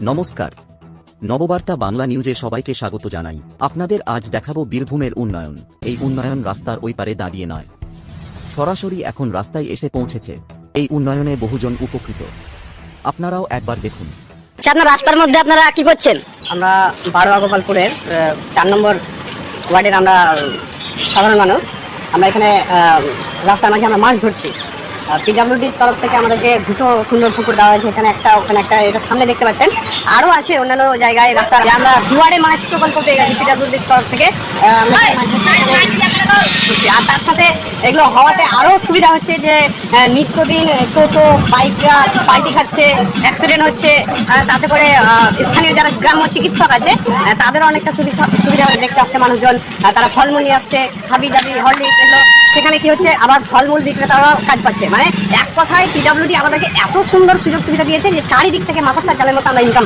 নমস্কার, নববার্তা বাংলা নিউজে সবাইকে স্বাগত জানাই। আপনাদের আজ দেখাবো বীরভূমের উন্নয়ন। এই উন্নয়ন রাস্তার ওই পারে দাঁড়িয়ে নয়, সরাসরি এখন রাস্তায় এসে পৌঁছেছে। এই উন্নয়নে বহুজন উপকৃত, আপনারাও একবার দেখুন। আপনার রাস্তার মধ্যে আপনারা কি করছেন? আমরা বারোয়া গোপালপুরের 4 নম্বর ওয়ার্ডের আমরা সাধারণ মানুষ। আমরা এখানে রাস্তার মাঝে আমরা মাছ ধরছি। পিডব্লিউডির তরফ থেকে আমাদেরকে দুটো সুন্দর পুকুর দেওয়া হয়েছে, এখানে একটা ওখানে একটা, এটা সামনে দেখতে পাচ্ছেন। আরও আছে অন্যান্য জায়গায় রাস্তা। আমরা দুয়ারে মাছ প্রকল্প পেয়ে গেছি পিডব্লিউডির তরফ থেকে। আর তার সাথে এগুলো হওয়াতে আরও সুবিধা হচ্ছে যে নিত্যদিন টোটো বাইকরা পাল্টি খাচ্ছে, অ্যাক্সিডেন্ট হচ্ছে। তাতে করে স্থানীয় যারা গ্রাম্য চিকিৎসক আছে তাদেরও অনেকটা সুবিধা দেখতে আসছে মানুষজন। তারা ফলমূল নিয়ে আসছে, হাবি জাবি হরলিক্স এগুলো। সেখানে কি হচ্ছে, আবার ফলমূল বিক্রেতারাও কাজ পাচ্ছে। মানে এক কথায় পিডব্লিউডি আমাদেরকে এত সুন্দর সুযোগ সুবিধা দিয়েছে যে চারিদিক থেকে মাকড়সা জালের মতো আমরা ইনকাম